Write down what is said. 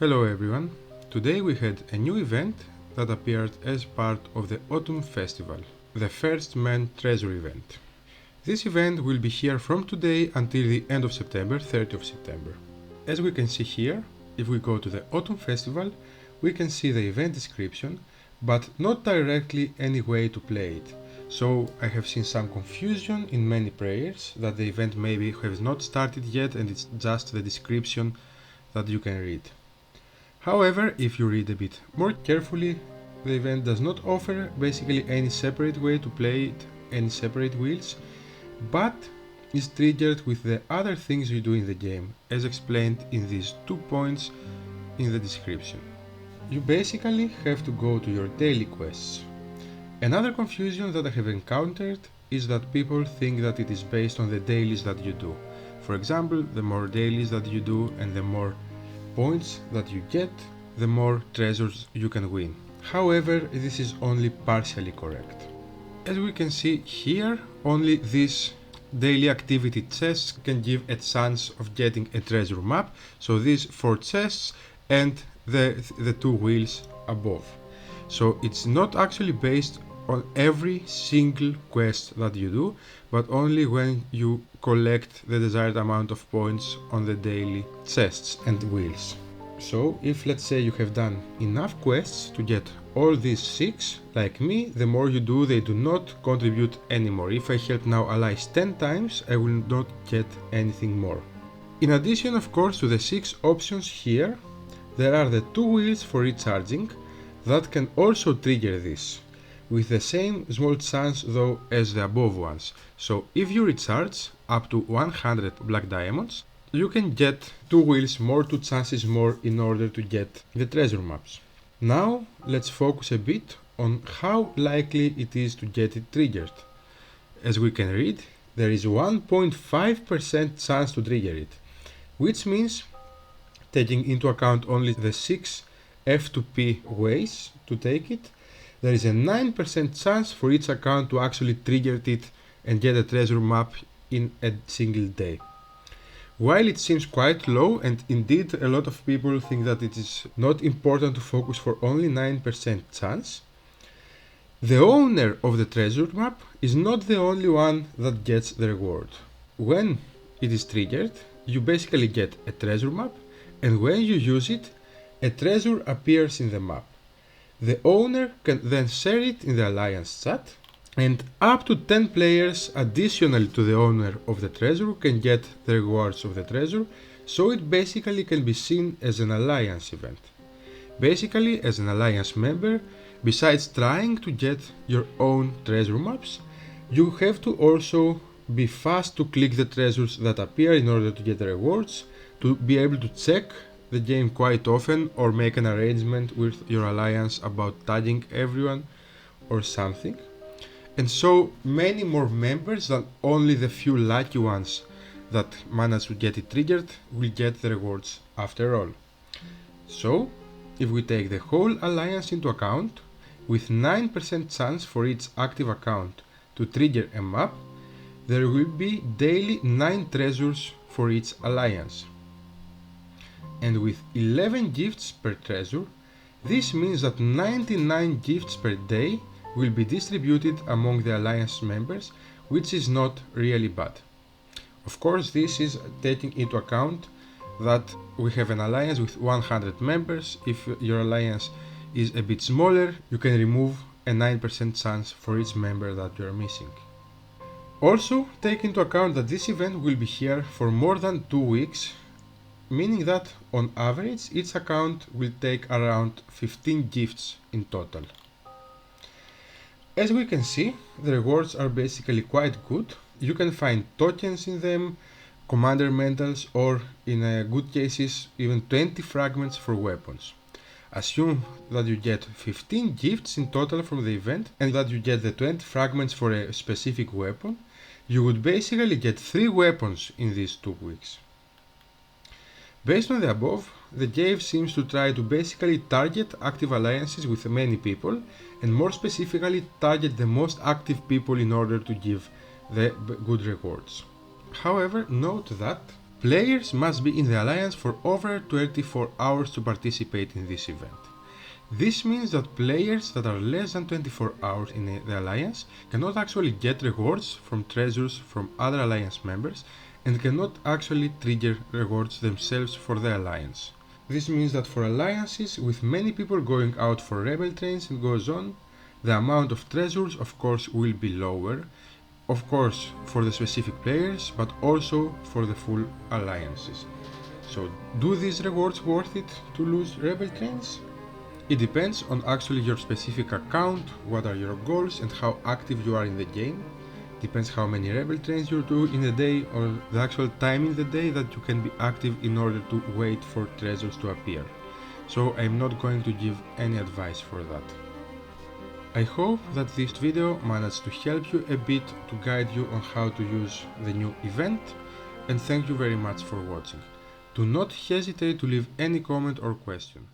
Hello everyone, today we had a new event that appeared as part of the Autumn Festival, the First Man Treasure event. This event will be here from today until the end of September, 30th of September. As we can see here, if we go to the Autumn Festival, we can see the event description, but not directly any way to play it. So I have seen some confusion in many players that the event maybe has not started yet and it's just the description that you can read. However, if you read a bit more carefully, the event does not offer basically any separate way to play it, any separate wheels, but is triggered with the other things you do in the game, as explained in these 2 points in the description. You basically have to go to your daily quests. Another confusion that I have encountered is that people think that it is based on the dailies that you do. For example, the more dailies that you do and the more points that you get, the more treasures you can win. However, this is only partially correct. As we can see here, only these daily activity chests can give a chance of getting a treasure map, so these 4 chests and the 2 wheels above. So it's not actually based on every single quest that you do, but only when you collect the desired amount of points on the daily chests and wheels. So if let's say you have done enough quests to get all these 6, like me, the more you do, they do not contribute anymore. If I help now allies 10 times, I will not get anything more. In addition, of course, to the 6 options here, there are the 2 wheels for recharging that can also trigger this, with the same small chance though as the above ones. So if you recharge up to 100 black diamonds, you can get 2 wheels more, 2 chances more in order to get the treasure maps. Now let's focus a bit on how likely it is to get it triggered. As we can read, there is 1.5% chance to trigger it, which means, taking into account only the 6 F2P ways to take it, there is a 9% chance for each account to actually trigger it and get a treasure map in a single day. While it seems quite low, and indeed a lot of people think that it is not important to focus for only 9% chance, the owner of the treasure map is not the only one that gets the reward. When it is triggered, you basically get a treasure map, and when you use it, a treasure appears in the map. The owner can then share it in the alliance chat, and up to 10 players additionally to the owner of the treasure can get the rewards of the treasure, so it basically can be seen as an alliance event. Basically, as an alliance member, besides trying to get your own treasure maps, you have to also be fast to click the treasures that appear in order to get the rewards, to be able to check the game quite often or make an arrangement with your alliance about tagging everyone or something. And so many more members than only the few lucky ones that manage to get it triggered will get the rewards after all. So if we take the whole alliance into account, with 9% chance for each active account to trigger a map, there will be daily 9 treasures for each alliance. And with 11 gifts per treasure, this means that 99 gifts per day will be distributed among the alliance members, which is not really bad. Of course, this is taking into account that we have an alliance with 100 members. If your alliance is a bit smaller, you can remove a 9% chance for each member that you are missing. Also, take into account that this event will be here for more than 2 weeks, meaning that on average each account will take around 15 gifts in total. As we can see, the rewards are basically quite good. You can find tokens in them, commander medals, or in good cases even 20 fragments for weapons. Assume that you get 15 gifts in total from the event and that you get the 20 fragments for a specific weapon. You would basically get 3 weapons in these 2 weeks. Based on the above, the game seems to try to basically target active alliances with many people, and more specifically target the most active people in order to give the good rewards. However, note that Players must be in the Alliance for over 24 hours to participate in this event. This means that players that are less than 24 hours in the Alliance cannot actually get rewards from treasures from other Alliance members and cannot actually trigger rewards themselves for the Alliance. This means that for alliances with many people going out for rebel trains and goes on, the amount of treasures of course will be lower, of course for the specific players, but also for the full alliances. So do these rewards worth it to lose rebel trains? It depends on actually your specific account, what are your goals and how active you are in the game. Depends how many rebel trains you do in a day or the actual time in the day that you can be active in order to wait for treasures to appear. So I'm not going to give any advice for that. I hope that this video managed to help you a bit to guide you on how to use the new event, and thank you very much for watching. Do not hesitate to leave any comment or question.